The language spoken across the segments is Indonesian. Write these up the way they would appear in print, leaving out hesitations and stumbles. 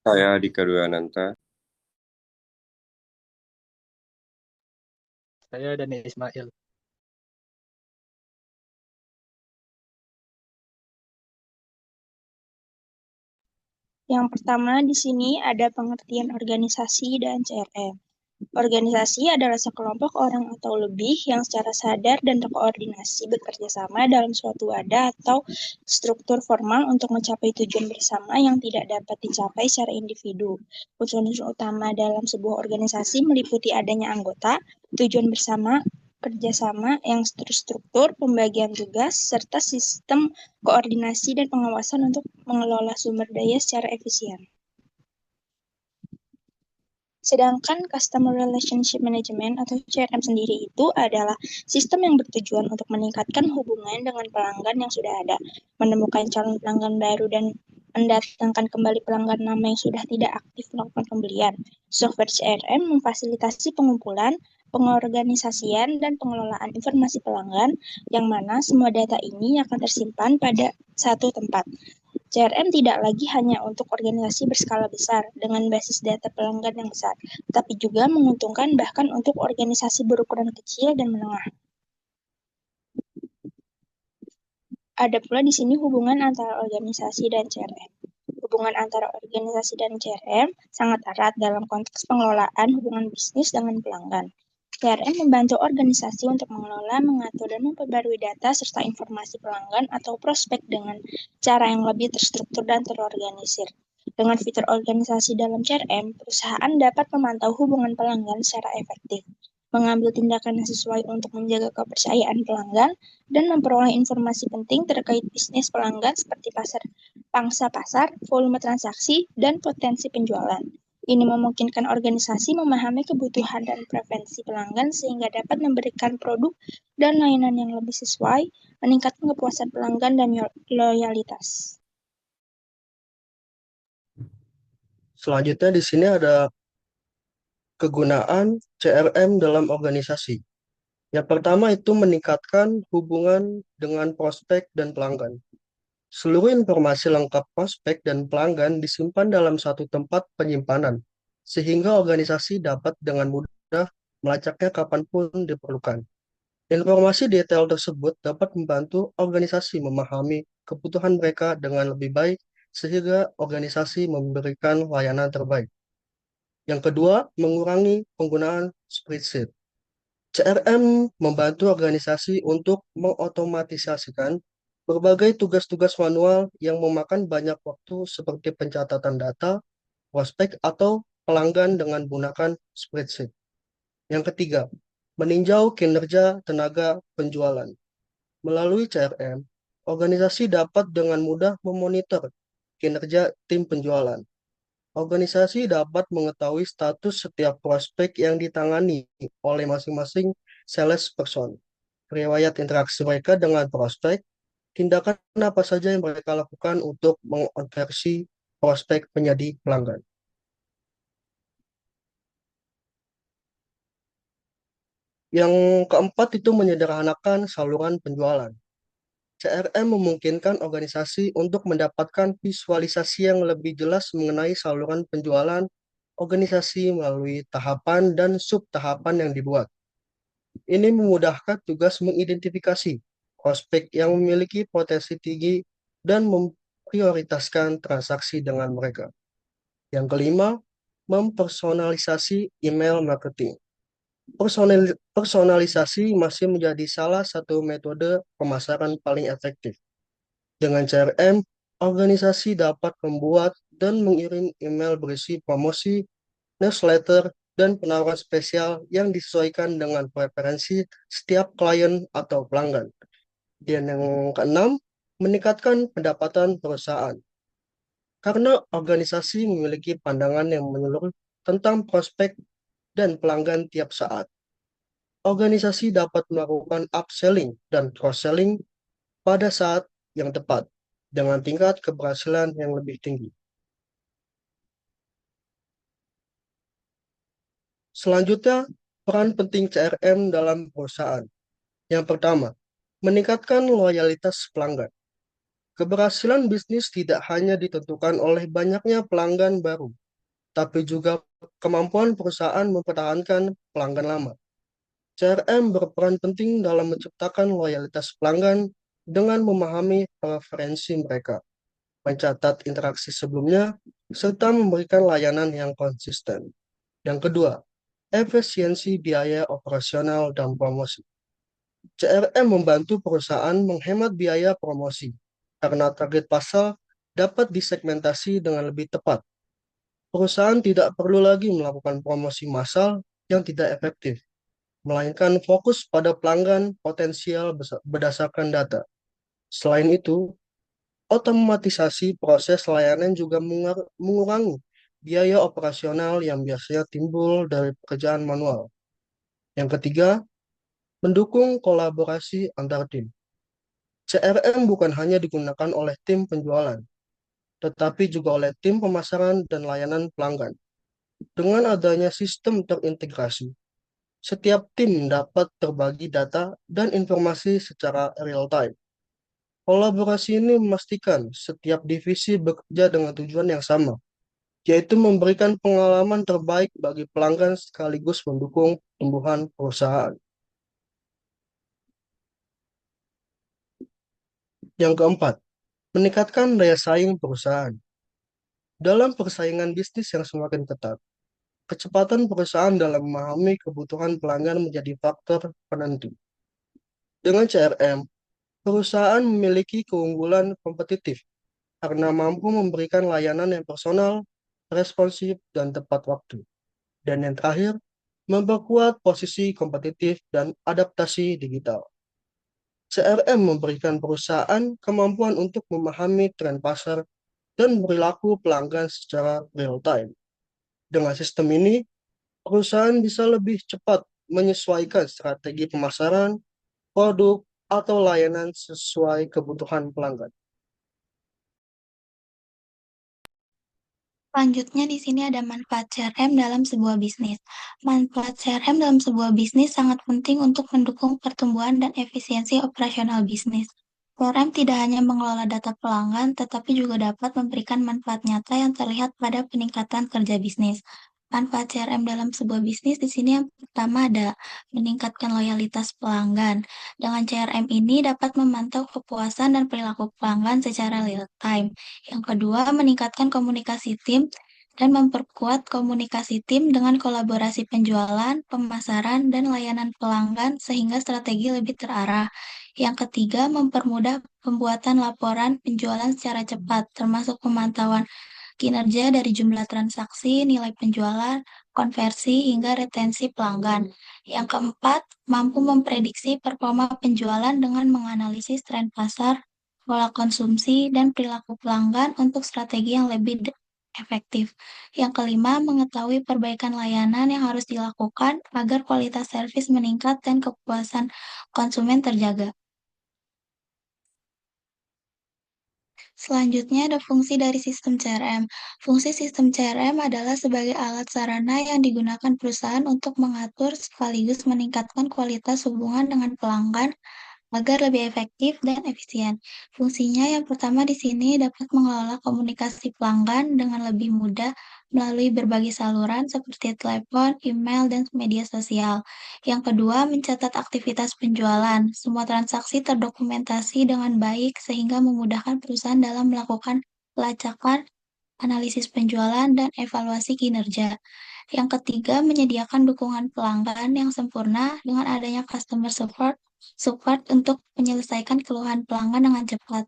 Saya Dika Dwiananta. Saya Dani Ismail. Yang pertama di sini ada pengertian organisasi dan CRM. Organisasi adalah sekelompok orang atau lebih yang secara sadar dan terkoordinasi bekerja sama dalam suatu wadah atau struktur formal untuk mencapai tujuan bersama yang tidak dapat dicapai secara individu. Unsur-unsur utama dalam sebuah organisasi meliputi adanya anggota, tujuan bersama, kerjasama yang terstruktur, pembagian tugas, serta sistem koordinasi dan pengawasan untuk mengelola sumber daya secara efisien. Sedangkan Customer Relationship Management atau CRM sendiri itu adalah sistem yang bertujuan untuk meningkatkan hubungan dengan pelanggan yang sudah ada, menemukan calon pelanggan baru dan mendatangkan kembali pelanggan lama yang sudah tidak aktif melakukan pembelian. Software CRM memfasilitasi pengumpulan, pengorganisasian, dan pengelolaan informasi pelanggan, yang mana semua data ini akan tersimpan pada satu tempat. CRM tidak lagi hanya untuk organisasi berskala besar dengan basis data pelanggan yang besar, tapi juga menguntungkan bahkan untuk organisasi berukuran kecil dan menengah. Ada pula di sini hubungan antara organisasi dan CRM. Hubungan antara organisasi dan CRM sangat erat dalam konteks pengelolaan hubungan bisnis dengan pelanggan. CRM membantu organisasi untuk mengelola, mengatur, dan memperbarui data serta informasi pelanggan atau prospek dengan cara yang lebih terstruktur dan terorganisir. Dengan fitur organisasi dalam CRM, perusahaan dapat memantau hubungan pelanggan secara efektif, mengambil tindakan yang sesuai untuk menjaga kepercayaan pelanggan, dan memperoleh informasi penting terkait bisnis pelanggan seperti pangsa pasar, volume transaksi, dan potensi penjualan. Ini memungkinkan organisasi memahami kebutuhan dan preferensi pelanggan sehingga dapat memberikan produk dan layanan yang lebih sesuai, meningkatkan kepuasan pelanggan dan loyalitas. Selanjutnya di sini ada kegunaan CRM dalam organisasi. Yang pertama itu meningkatkan hubungan dengan prospek dan pelanggan. Seluruh informasi lengkap prospek dan pelanggan disimpan dalam satu tempat penyimpanan, sehingga organisasi dapat dengan mudah melacaknya kapanpun diperlukan. Informasi detail tersebut dapat membantu organisasi memahami kebutuhan mereka dengan lebih baik, sehingga organisasi memberikan layanan terbaik. Yang kedua, mengurangi penggunaan spreadsheet. CRM membantu organisasi untuk mengotomatisasikan berbagai tugas-tugas manual yang memakan banyak waktu seperti pencatatan data, prospek, atau pelanggan dengan menggunakan spreadsheet. Yang ketiga, meninjau kinerja tenaga penjualan. Melalui CRM, organisasi dapat dengan mudah memonitor kinerja tim penjualan. Organisasi dapat mengetahui status setiap prospek yang ditangani oleh masing-masing sales person, riwayat interaksi mereka dengan prospek, tindakan apa saja yang mereka lakukan untuk mengonversi prospek menjadi pelanggan. Yang keempat itu menyederhanakan saluran penjualan. CRM memungkinkan organisasi untuk mendapatkan visualisasi yang lebih jelas mengenai saluran penjualan organisasi melalui tahapan dan sub-tahapan yang dibuat. Ini memudahkan tugas mengidentifikasi prospek yang memiliki potensi tinggi dan memprioritaskan transaksi dengan mereka. Yang kelima, mempersonalisasi email marketing. Personalisasi masih menjadi salah satu metode pemasaran paling efektif. Dengan CRM, organisasi dapat membuat dan mengirim email berisi promosi, newsletter, dan penawaran spesial yang disesuaikan dengan preferensi setiap klien atau pelanggan. Dan yang keenam, meningkatkan pendapatan perusahaan. Karena organisasi memiliki pandangan yang menyeluruh tentang prospek dan pelanggan tiap saat. Organisasi dapat melakukan upselling dan cross-selling pada saat yang tepat dengan tingkat keberhasilan yang lebih tinggi. Selanjutnya, peran penting CRM dalam perusahaan. Yang pertama, meningkatkan loyalitas pelanggan. Keberhasilan bisnis tidak hanya ditentukan oleh banyaknya pelanggan baru, tapi juga kemampuan perusahaan mempertahankan pelanggan lama. CRM berperan penting dalam menciptakan loyalitas pelanggan dengan memahami preferensi mereka, mencatat interaksi sebelumnya, serta memberikan layanan yang konsisten. Yang kedua, efisiensi biaya operasional dan promosi. CRM membantu perusahaan menghemat biaya promosi karena target pasar dapat disegmentasi dengan lebih tepat. Perusahaan tidak perlu lagi melakukan promosi massal yang tidak efektif, melainkan fokus pada pelanggan potensial berdasarkan data. Selain itu, otomatisasi proses layanan juga mengurangi biaya operasional yang biasanya timbul dari pekerjaan manual. Yang ketiga, mendukung kolaborasi antar tim. CRM bukan hanya digunakan oleh tim penjualan, tetapi juga oleh tim pemasaran dan layanan pelanggan. Dengan adanya sistem terintegrasi, setiap tim dapat berbagi data dan informasi secara real time. Kolaborasi ini memastikan setiap divisi bekerja dengan tujuan yang sama, yaitu memberikan pengalaman terbaik bagi pelanggan sekaligus mendukung pertumbuhan perusahaan. Yang keempat, meningkatkan daya saing perusahaan. Dalam persaingan bisnis yang semakin ketat, kecepatan perusahaan dalam memahami kebutuhan pelanggan menjadi faktor penentu. Dengan CRM, perusahaan memiliki keunggulan kompetitif karena mampu memberikan layanan yang personal, responsif, dan tepat waktu. Dan yang terakhir, memperkuat posisi kompetitif dan adaptasi digital. CRM memberikan perusahaan kemampuan untuk memahami tren pasar dan perilaku pelanggan secara real time. Dengan sistem ini, perusahaan bisa lebih cepat menyesuaikan strategi pemasaran, produk, atau layanan sesuai kebutuhan pelanggan. Selanjutnya di sini ada manfaat CRM dalam sebuah bisnis. Manfaat CRM dalam sebuah bisnis sangat penting untuk mendukung pertumbuhan dan efisiensi operasional bisnis. CRM tidak hanya mengelola data pelanggan, tetapi juga dapat memberikan manfaat nyata yang terlihat pada peningkatan kerja bisnis. Manfaat CRM dalam sebuah bisnis di sini yang pertama ada meningkatkan loyalitas pelanggan. Dengan CRM ini dapat memantau kepuasan dan perilaku pelanggan secara real time. Yang kedua, meningkatkan komunikasi tim dan memperkuat komunikasi tim dengan kolaborasi penjualan, pemasaran, dan layanan pelanggan sehingga strategi lebih terarah. Yang ketiga, mempermudah pembuatan laporan penjualan secara cepat, termasuk pemantauan kinerja dari jumlah transaksi, nilai penjualan, konversi, hingga retensi pelanggan. Yang keempat, mampu memprediksi performa penjualan dengan menganalisis tren pasar, pola konsumsi, dan perilaku pelanggan untuk strategi yang lebih efektif. Yang kelima, mengetahui perbaikan layanan yang harus dilakukan agar kualitas servis meningkat dan kepuasan konsumen terjaga. Selanjutnya ada fungsi dari sistem CRM. Fungsi sistem CRM adalah sebagai alat sarana yang digunakan perusahaan untuk mengatur sekaligus meningkatkan kualitas hubungan dengan pelanggan agar lebih efektif dan efisien. Fungsinya yang pertama di sini dapat mengelola komunikasi pelanggan dengan lebih mudah melalui berbagai saluran seperti telepon, email, dan media sosial. Yang kedua, mencatat aktivitas penjualan. Semua transaksi terdokumentasi dengan baik sehingga memudahkan perusahaan dalam melakukan pelacakan, analisis penjualan, dan evaluasi kinerja. Yang ketiga, menyediakan dukungan pelanggan yang sempurna dengan adanya customer support untuk menyelesaikan keluhan pelanggan dengan cepat.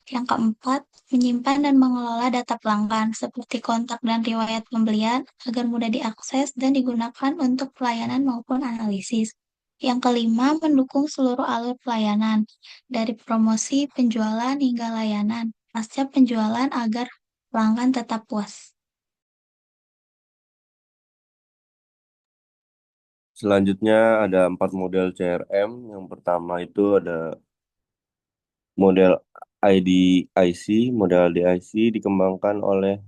Yang keempat, menyimpan dan mengelola data pelanggan seperti kontak dan riwayat pembelian agar mudah diakses dan digunakan untuk pelayanan maupun analisis. Yang kelima, mendukung seluruh alur pelayanan dari promosi, penjualan, hingga layanan pasca penjualan agar pelanggan tetap puas. Selanjutnya ada 4 model CRM. Yang pertama itu ada model IDIC. Model IDIC dikembangkan oleh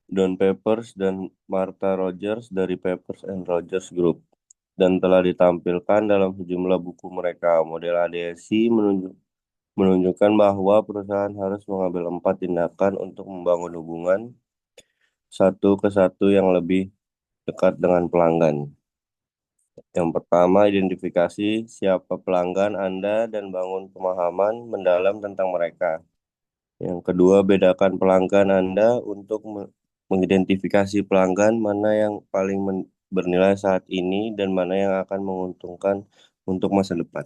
Don Papers dan Martha Rogers dari Papers and Rogers Group dan telah ditampilkan dalam sejumlah buku mereka. Model IDIC menunjukkan bahwa perusahaan harus mengambil 4 tindakan untuk membangun hubungan satu ke satu yang lebih dekat dengan pelanggan. Yang pertama, identifikasi siapa pelanggan Anda dan bangun pemahaman mendalam tentang mereka. Yang kedua, bedakan pelanggan Anda untuk mengidentifikasi pelanggan mana yang paling bernilai saat ini dan mana yang akan menguntungkan untuk masa depan.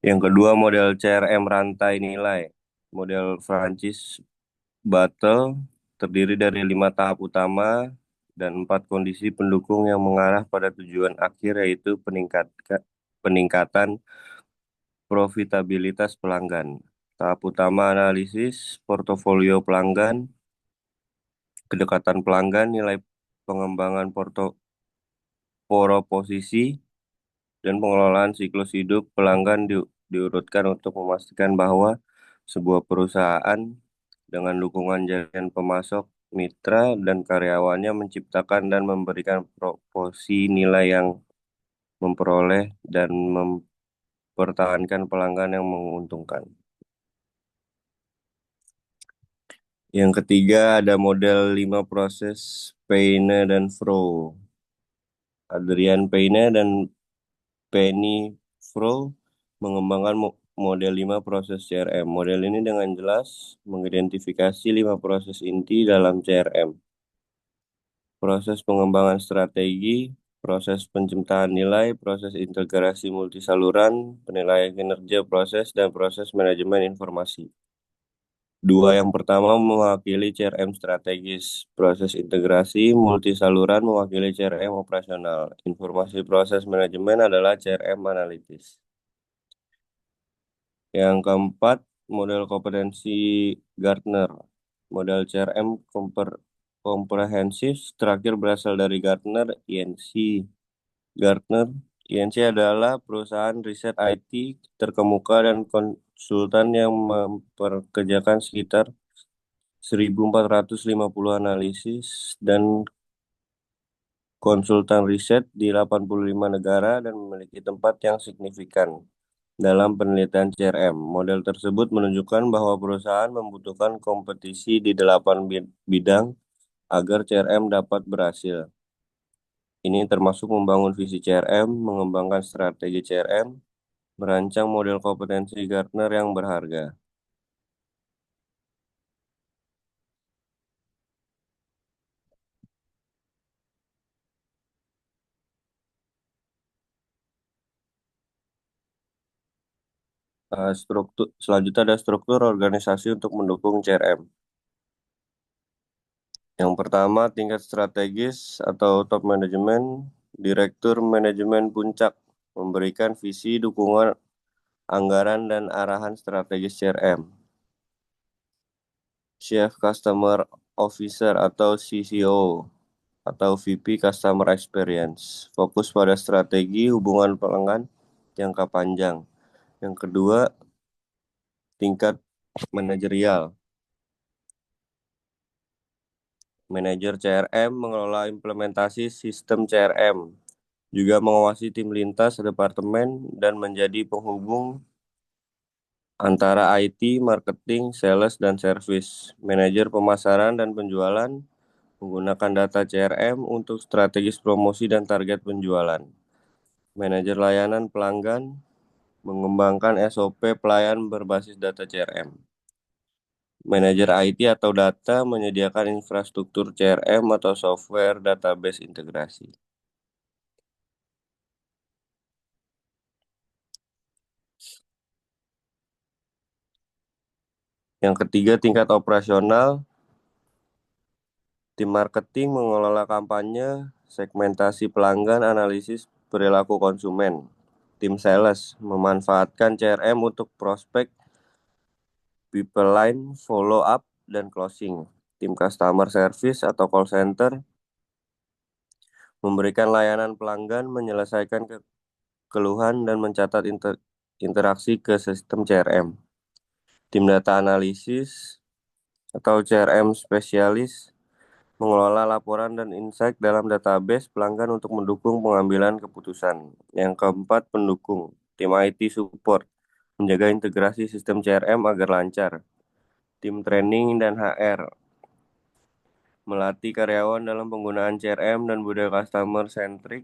Yang kedua, model CRM rantai nilai. Model Francis Battle terdiri dari 5 tahap utama dan 4 kondisi pendukung yang mengarah pada tujuan akhir, yaitu peningkatan profitabilitas pelanggan. Tahap utama analisis portofolio pelanggan, kedekatan pelanggan, nilai pengembangan proposisi, dan pengelolaan siklus hidup pelanggan diurutkan untuk memastikan bahwa sebuah perusahaan dengan dukungan jaringan pemasok, mitra, dan karyawannya menciptakan dan memberikan proporsi nilai yang memperoleh dan mempertahankan pelanggan yang menguntungkan. Yang ketiga ada model 5 proses Payne dan Froh. Adrian Payne dan Penny Froh mengembangkan model 5 proses CRM. Model ini dengan jelas mengidentifikasi 5 proses inti dalam CRM. Proses pengembangan strategi, proses penciptaan nilai, proses integrasi multisaluran, penilaian kinerja proses, dan proses manajemen informasi. Dua yang pertama mewakili CRM strategis, proses integrasi multisaluran mewakili CRM operasional, informasi proses manajemen adalah CRM analitis. Yang keempat, model kompetensi Gartner. Model CRM komprehensif terakhir berasal dari Gartner, INC. Gartner, INC adalah perusahaan riset IT terkemuka dan konsultan yang memperkerjakan sekitar 1.450 analisis dan konsultan riset di 85 negara dan memiliki tempat yang signifikan dalam penelitian CRM. Model tersebut menunjukkan bahwa perusahaan membutuhkan kompetisi di 8 bidang agar CRM dapat berhasil. Ini termasuk membangun visi CRM, mengembangkan strategi CRM, merancang model kompetensi Gartner yang berharga. Selanjutnya ada struktur organisasi untuk mendukung CRM. Yang pertama, tingkat strategis atau top management, direktur manajemen puncak memberikan visi, dukungan, anggaran, dan arahan strategis CRM. Chief Customer Officer atau CCO atau VP Customer Experience, fokus pada strategi hubungan pelanggan jangka panjang. Yang kedua, tingkat manajerial. Manajer CRM mengelola implementasi sistem CRM, juga mengawasi tim lintas departemen dan menjadi penghubung antara IT, marketing, sales, dan service. Manajer pemasaran dan penjualan menggunakan data CRM untuk strategis promosi dan target penjualan. Manajer layanan pelanggan mengembangkan SOP pelayan berbasis data CRM. Manajer IT atau data menyediakan infrastruktur CRM atau software database integrasi. Yang ketiga, tingkat operasional. Tim marketing mengelola kampanye, segmentasi pelanggan, analisis perilaku konsumen. Tim sales memanfaatkan CRM untuk prospek, pipeline, follow up, dan closing. Tim customer service atau call center memberikan layanan pelanggan, menyelesaikan keluhan, dan mencatat interaksi ke sistem CRM. Tim data analisis atau CRM spesialis mengelola laporan dan insight dalam database pelanggan untuk mendukung pengambilan keputusan. Yang keempat, pendukung. Tim IT support menjaga integrasi sistem CRM agar lancar. Tim training dan HR, melatih karyawan dalam penggunaan CRM dan budaya customer centric.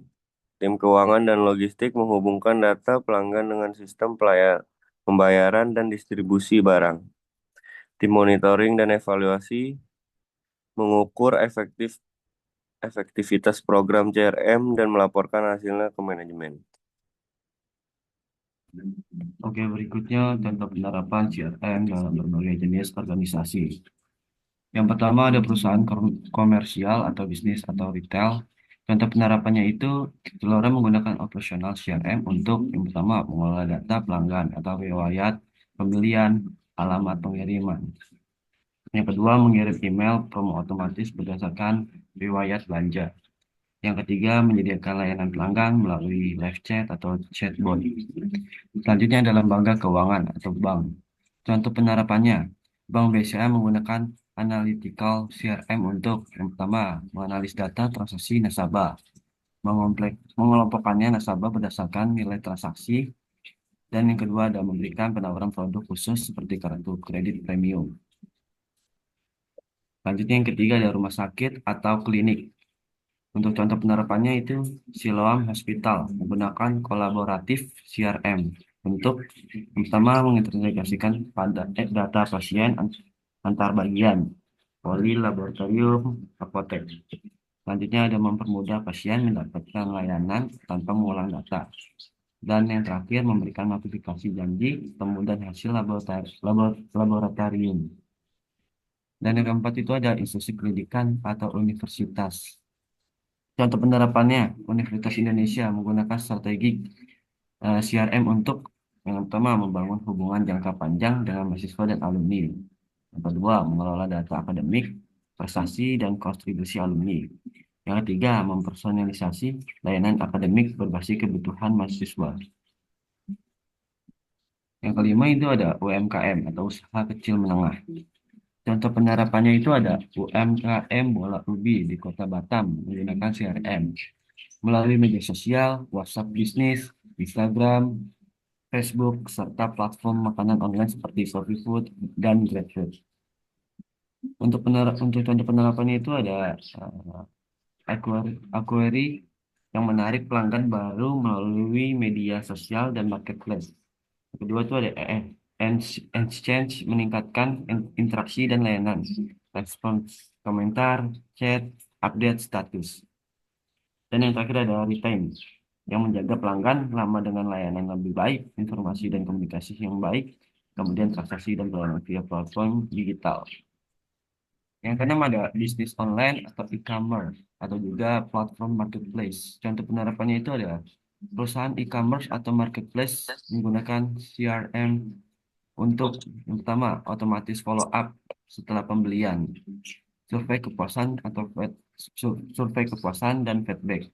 Tim keuangan dan logistik menghubungkan data pelanggan dengan sistem pembayaran dan distribusi barang. Tim monitoring dan evaluasi mengukur efektivitas program CRM dan melaporkan hasilnya ke manajemen. Oke, berikutnya contoh penerapan CRM dalam berbagai jenis organisasi. Yang pertama ada perusahaan komersial atau bisnis atau retail. Contoh penerapannya itu Zalora menggunakan operasional CRM untuk yang pertama mengelola data pelanggan atau riwayat pembelian, alamat pengiriman. Yang kedua mengirim email promo otomatis berdasarkan riwayat belanja. Yang ketiga menyediakan layanan pelanggan melalui live chat atau chatbot. Selanjutnya adalah lembaga keuangan atau bank. Contoh penerapannya, Bank BCA menggunakan analytical CRM untuk yang pertama menganalisis data transaksi nasabah, mengelompokkannya nasabah berdasarkan nilai transaksi, dan yang kedua ada memberikan penawaran produk khusus seperti kartu kredit premium. Selanjutnya yang ketiga ada rumah sakit atau klinik. Untuk contoh penerapannya itu Siloam Hospital menggunakan kolaboratif CRM untuk yang pertama mengintegrasikan data pasien antar bagian, poli, laboratorium, apotek. Selanjutnya ada mempermudah pasien mendapatkan layanan tanpa mengulang data. Dan yang terakhir memberikan notifikasi janji, temu dan hasil laboratorium. Dan yang keempat itu ada institusi pendidikan atau universitas. Contoh penerapannya, Universitas Indonesia menggunakan strategi CRM untuk yang pertama membangun hubungan jangka panjang dengan mahasiswa dan alumni. Yang kedua, mengelola data akademik, prestasi, dan kontribusi alumni. Yang ketiga, mempersonalisasi layanan akademik berbasis kebutuhan mahasiswa. Yang kelima itu ada UMKM atau usaha kecil menengah. Contoh penerapannya itu ada UMKM Bola Ubi di Kota Batam menggunakan CRM melalui media sosial, WhatsApp bisnis, Instagram, Facebook, serta platform makanan online seperti Shopee Food dan GrabFood. Untuk contoh penerapannya itu ada Aquery yang menarik pelanggan baru melalui media sosial dan marketplace. Yang kedua itu ada Exchange meningkatkan interaksi dan layanan, respons komentar, chat, update status. Dan yang terakhir ada Retain yang menjaga pelanggan lama dengan layanan lebih baik, informasi dan komunikasi yang baik, kemudian transaksi dan pelayanan via platform digital. Yang keenam ada bisnis online atau e-commerce atau juga platform marketplace. Contoh penerapannya itu ada perusahaan e-commerce atau marketplace menggunakan CRM untuk yang pertama otomatis follow up setelah pembelian, survei kepuasan atau survei kepuasan dan feedback.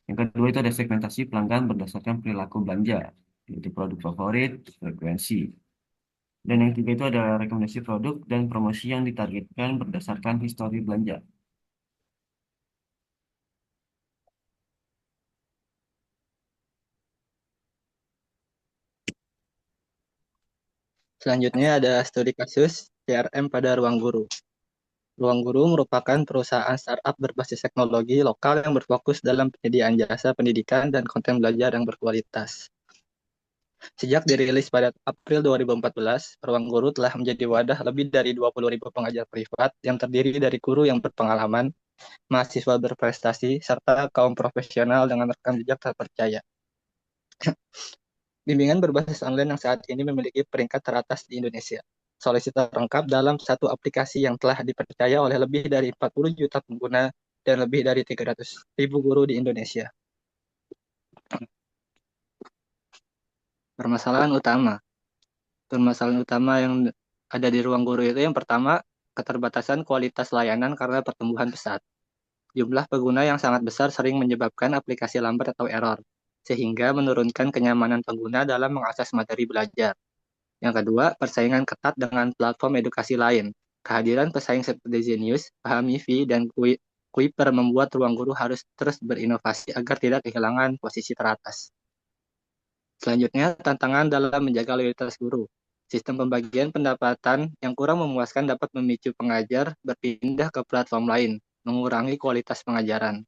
Yang kedua itu ada segmentasi pelanggan berdasarkan perilaku belanja, yaitu produk favorit, frekuensi. Dan yang ketiga itu ada rekomendasi produk dan promosi yang ditargetkan berdasarkan histori belanja. Selanjutnya ada studi kasus CRM pada Ruang Guru. Ruang Guru merupakan perusahaan startup berbasis teknologi lokal yang berfokus dalam penyediaan jasa pendidikan dan konten belajar yang berkualitas. Sejak dirilis pada April 2014, Ruang Guru telah menjadi wadah lebih dari 20.000 pengajar privat yang terdiri dari guru yang berpengalaman, mahasiswa berprestasi, serta kaum profesional dengan rekam jejak terpercaya. Bimbingan berbasis online yang saat ini memiliki peringkat teratas di Indonesia. Solicitor lengkap dalam satu aplikasi yang telah dipercaya oleh lebih dari 40 juta pengguna dan lebih dari 300.000 guru di Indonesia. Permasalahan utama yang ada di Ruang Guru itu yang pertama, keterbatasan kualitas layanan karena pertumbuhan pesat. Jumlah pengguna yang sangat besar sering menyebabkan aplikasi lambat atau error, sehingga menurunkan kenyamanan pengguna dalam mengakses materi belajar. Yang kedua, persaingan ketat dengan platform edukasi lain. Kehadiran pesaing seperti Zenius, Pahamivi, dan Kuiper membuat Ruang Guru harus terus berinovasi agar tidak kehilangan posisi teratas. Selanjutnya, tantangan dalam menjaga loyalitas guru. Sistem pembagian pendapatan yang kurang memuaskan dapat memicu pengajar berpindah ke platform lain, mengurangi kualitas pengajaran.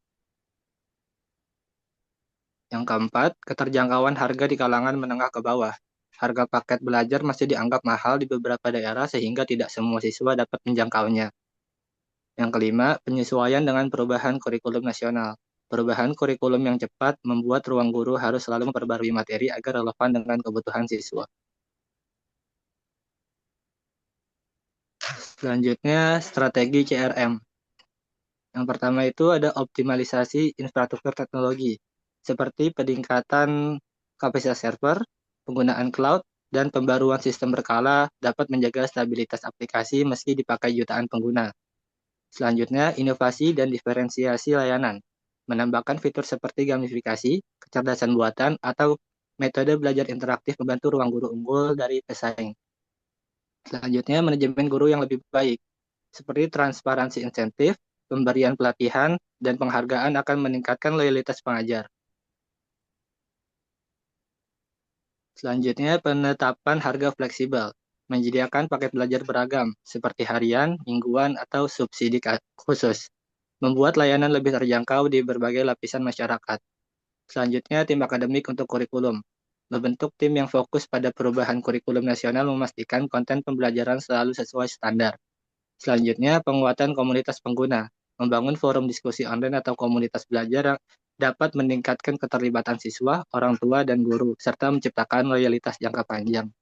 Yang keempat, keterjangkauan harga di kalangan menengah ke bawah. Harga paket belajar masih dianggap mahal di beberapa daerah sehingga tidak semua siswa dapat menjangkaunya. Yang kelima, penyesuaian dengan perubahan kurikulum nasional. Perubahan kurikulum yang cepat membuat ruang guru harus selalu memperbarui materi agar relevan dengan kebutuhan siswa. Selanjutnya, strategi CRM. Yang pertama itu ada optimalisasi infrastruktur teknologi, seperti peningkatan kapasitas server, penggunaan cloud, dan pembaruan sistem berkala dapat menjaga stabilitas aplikasi meski dipakai jutaan pengguna. Selanjutnya, inovasi dan diferensiasi layanan, menambahkan fitur seperti gamifikasi, kecerdasan buatan, atau metode belajar interaktif membantu ruang guru unggul dari pesaing. Selanjutnya, manajemen guru yang lebih baik, seperti transparansi insentif, pemberian pelatihan, dan penghargaan akan meningkatkan loyalitas pengajar. Selanjutnya, penetapan harga fleksibel, menyediakan paket belajar beragam, seperti harian, mingguan, atau subsidi khusus, membuat layanan lebih terjangkau di berbagai lapisan masyarakat. Selanjutnya, tim akademik untuk kurikulum, membentuk tim yang fokus pada perubahan kurikulum nasional memastikan konten pembelajaran selalu sesuai standar. Selanjutnya, penguatan komunitas pengguna, membangun forum diskusi online atau komunitas belajar yang dapat meningkatkan keterlibatan siswa, orang tua, dan guru, serta menciptakan loyalitas jangka panjang.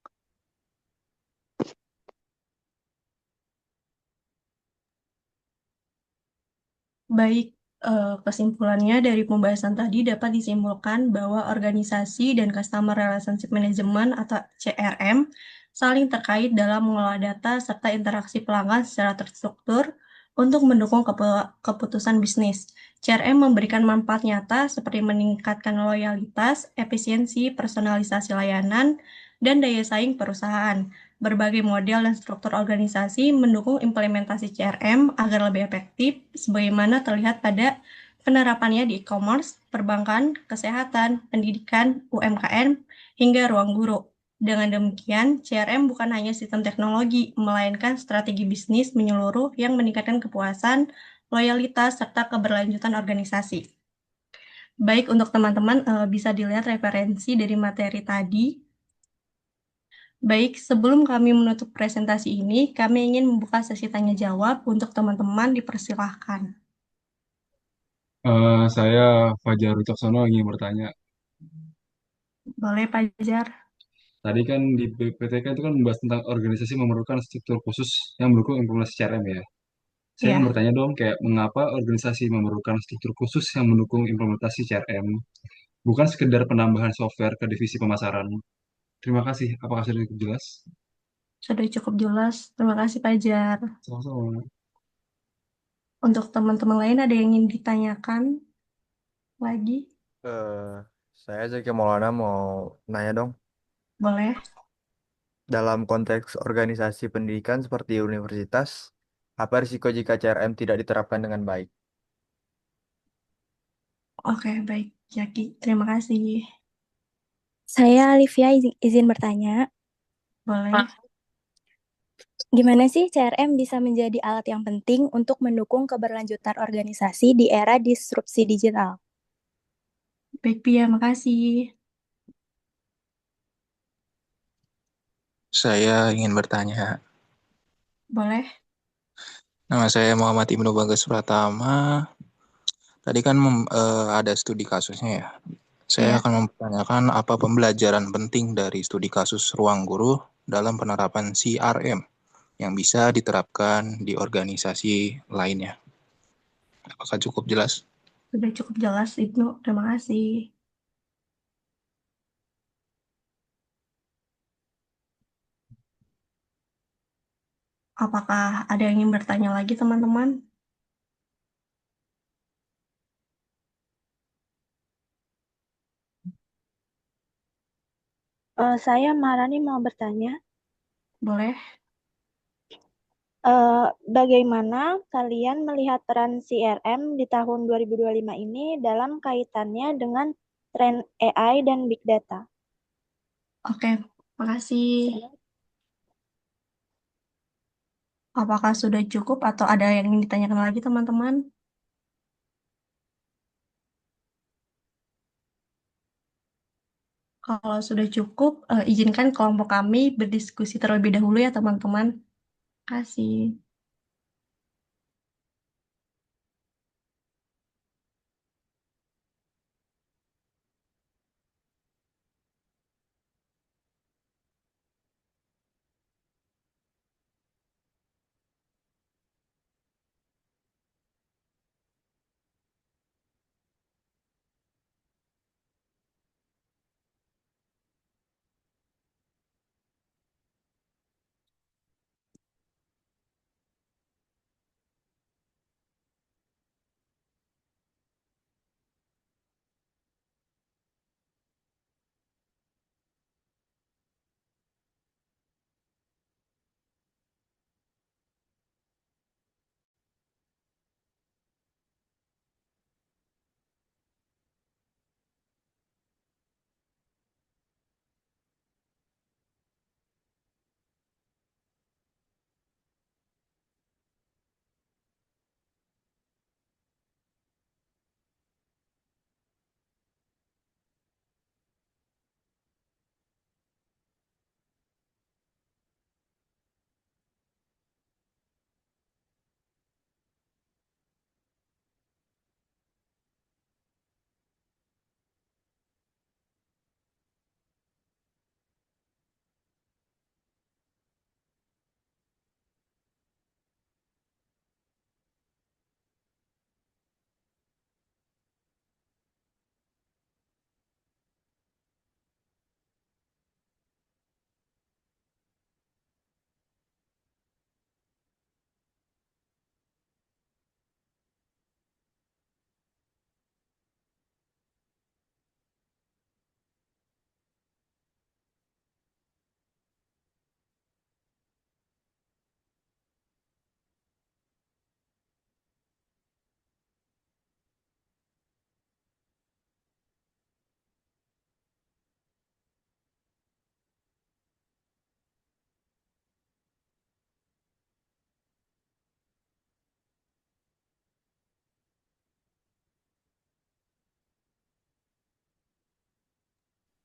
Baik, kesimpulannya dari pembahasan tadi dapat disimpulkan bahwa organisasi dan Customer Relationship Management atau CRM saling terkait dalam mengelola data serta interaksi pelanggan secara terstruktur untuk mendukung keputusan bisnis. CRM memberikan manfaat nyata seperti meningkatkan loyalitas, efisiensi, personalisasi layanan, dan daya saing perusahaan. Berbagai model dan struktur organisasi mendukung implementasi CRM agar lebih efektif, sebagaimana terlihat pada penerapannya di e-commerce, perbankan, kesehatan, pendidikan, UMKM, hingga ruang guru. Dengan demikian, CRM bukan hanya sistem teknologi, melainkan strategi bisnis menyeluruh yang meningkatkan kepuasan, loyalitas, serta keberlanjutan organisasi. Baik, untuk teman-teman bisa dilihat referensi dari materi tadi. Baik, sebelum kami menutup presentasi ini, kami ingin membuka sesi tanya jawab untuk teman-teman, dipersilahkan. Saya Fajar Wicaksono ingin bertanya. Boleh, Pak Jar? Tadi kan di PPTK itu kan membahas tentang organisasi memerlukan struktur khusus yang mendukung implementasi CRM ya. Saya ingin Ya, bertanya dong, kayak mengapa organisasi memerlukan struktur khusus yang mendukung implementasi CRM, bukan sekedar penambahan software ke divisi pemasaran. Terima kasih. Apakah sudah cukup jelas? sudah cukup jelas. Terima kasih, Pak Jar. Sama-sama. Untuk teman-teman lain ada yang ingin ditanyakan lagi? Eh, saya Zaki Maulana mau nanya dong, Boleh. dalam konteks organisasi pendidikan seperti universitas, apa risiko jika CRM tidak diterapkan dengan baik? Oke, baik. Jaki, terima kasih. Saya Olivia izin bertanya, Boleh. gimana sih CRM bisa menjadi alat yang penting untuk mendukung keberlanjutan organisasi di era disrupsi digital? Baik, Pia, makasih. Saya ingin bertanya. Boleh. Nama saya Muhammad Ibnu Bagas Pratama. Tadi kan ada studi kasusnya ya. Saya Iya. akan mempertanyakan apa pembelajaran penting dari studi kasus ruang guru dalam penerapan CRM yang bisa diterapkan di organisasi lainnya. Apakah cukup jelas? Sudah cukup jelas, Ibnu. Terima kasih. Apakah ada yang ingin bertanya lagi, teman-teman? Saya Marani mau bertanya, Boleh. bagaimana kalian melihat peran CRM di tahun 2025 ini dalam kaitannya dengan tren AI dan Big Data? Oke, makasih. Apakah sudah cukup atau ada yang ingin ditanyakan lagi, teman-teman? Kalau sudah cukup, izinkan kelompok kami berdiskusi terlebih dahulu ya, teman-teman. Kasih.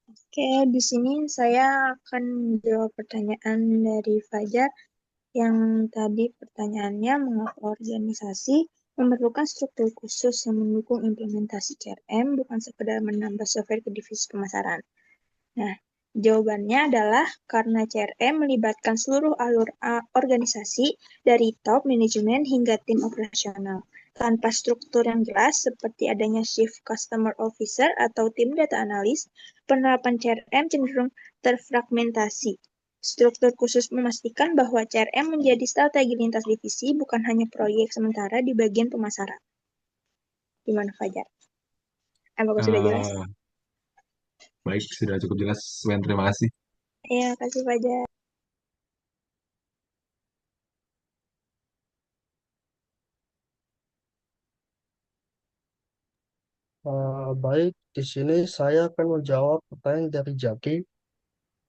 Oke, di sini saya akan menjawab pertanyaan dari Fajar yang tadi pertanyaannya mengapa organisasi memerlukan struktur khusus yang mendukung implementasi CRM bukan sekedar menambah software ke divisi pemasaran. Nah, jawabannya adalah karena CRM melibatkan seluruh alur organisasi dari top manajemen hingga tim operasional. Tanpa struktur yang jelas seperti adanya Chief Customer Officer atau tim data analis, penerapan CRM cenderung terfragmentasi. Struktur khusus memastikan bahwa CRM menjadi strategi lintas divisi, bukan hanya proyek sementara di bagian pemasaran. Gimana, Fajar? Apakah sudah jelas? Baik, sudah cukup jelas. Swen, terima kasih. Iya, kasih Fajar. Baik, di sini saya akan menjawab pertanyaan dari Jaki.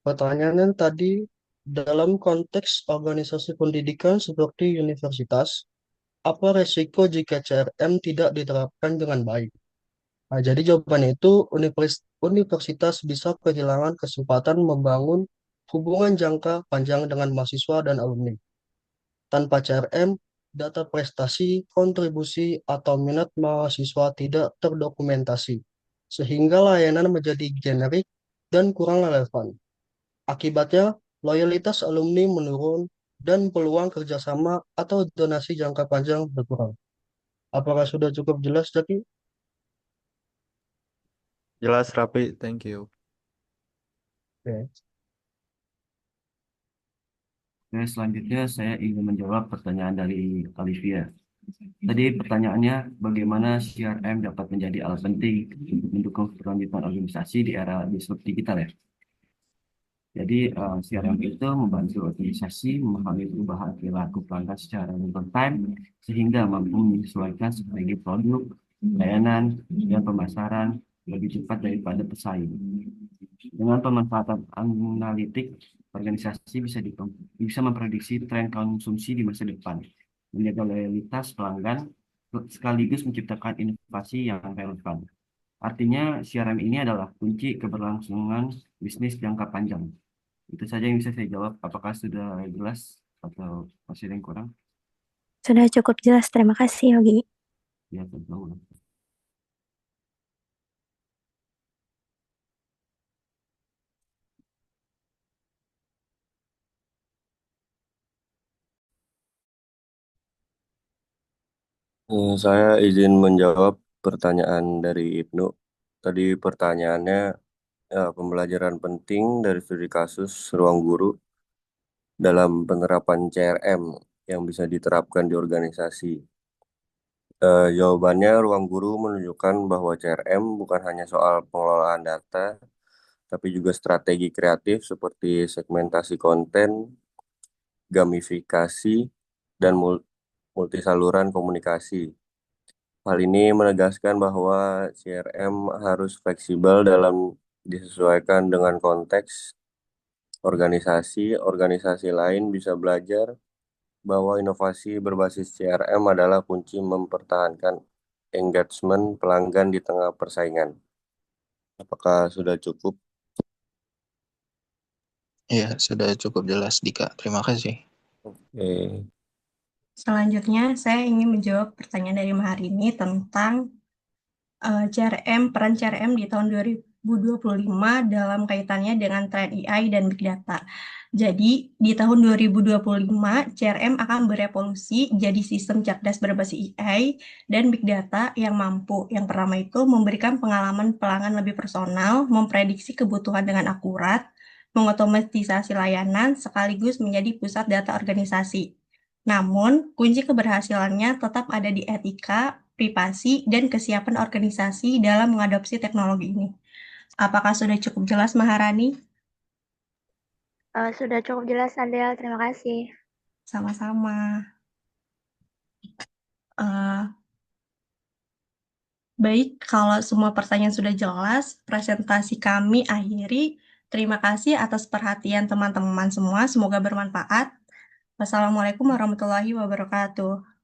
Pertanyaannya tadi, dalam konteks organisasi pendidikan seperti universitas, apa resiko jika CRM tidak diterapkan dengan baik? Nah, jadi jawabannya itu universitas bisa kehilangan kesempatan membangun hubungan jangka panjang dengan mahasiswa dan alumni. Tanpa CRM, data prestasi, kontribusi, atau minat mahasiswa tidak terdokumentasi, sehingga layanan menjadi generik dan kurang relevan. Akibatnya, loyalitas alumni menurun dan peluang kerjasama atau donasi jangka panjang berkurang. Apakah sudah cukup jelas, Jaki? Jelas, rapi. Thank you. Oke. Oke, selanjutnya saya ingin menjawab pertanyaan dari Olivia. Tadi pertanyaannya, bagaimana CRM dapat menjadi alat penting untuk mendukung keberlanjutan organisasi di era disrupsi digital ya? Jadi CRM itu membantu organisasi memahami perubahan perilaku pelanggan secara real time sehingga mampu menyesuaikan strategi produk, layanan, dan pemasaran lebih cepat daripada pesaing. Dengan pemanfaatan analitik, organisasi bisa memprediksi tren konsumsi di masa depan, menjaga loyalitas pelanggan, sekaligus menciptakan inovasi yang relevan. Artinya, CRM ini adalah kunci keberlangsungan bisnis jangka panjang. Itu saja yang bisa saya jawab. Apakah sudah jelas atau masih ada yang kurang? Sudah cukup jelas, terima kasih Yogi. Ya, sama. Saya izin menjawab pertanyaan dari Ibnu. Tadi pertanyaannya, pembelajaran penting dari studi kasus ruang guru dalam penerapan CRM yang bisa diterapkan di organisasi. Jawabannya, ruang guru menunjukkan bahwa CRM bukan hanya soal pengelolaan data, tapi juga strategi kreatif seperti segmentasi konten, gamifikasi, dan multisaluran komunikasi. Hal ini menegaskan bahwa CRM harus fleksibel dalam disesuaikan dengan konteks organisasi. Organisasi lain bisa belajar bahwa inovasi berbasis CRM adalah kunci mempertahankan engagement pelanggan di tengah persaingan. Apakah sudah cukup? Ya, sudah cukup jelas, Dika. Terima kasih. Oke. Selanjutnya, saya ingin menjawab pertanyaan dari Maharini tentang peran CRM di tahun 2025 dalam kaitannya dengan tren AI dan Big Data. Jadi, di tahun 2025, CRM akan berevolusi jadi sistem cerdas berbasis AI dan Big Data yang mampu. Yang pertama itu memberikan pengalaman pelanggan lebih personal, memprediksi kebutuhan dengan akurat, mengotomatisasi layanan, sekaligus menjadi pusat data organisasi. Namun, kunci keberhasilannya tetap ada di etika, privasi, dan kesiapan organisasi dalam mengadopsi teknologi ini. Apakah sudah cukup jelas, Maharani? Sudah cukup jelas, Adel. Terima kasih. Sama-sama. Baik, kalau semua pertanyaan sudah jelas, presentasi kami akhiri. Terima kasih atas perhatian teman-teman semua. Semoga bermanfaat. Wassalamualaikum warahmatullahi wabarakatuh.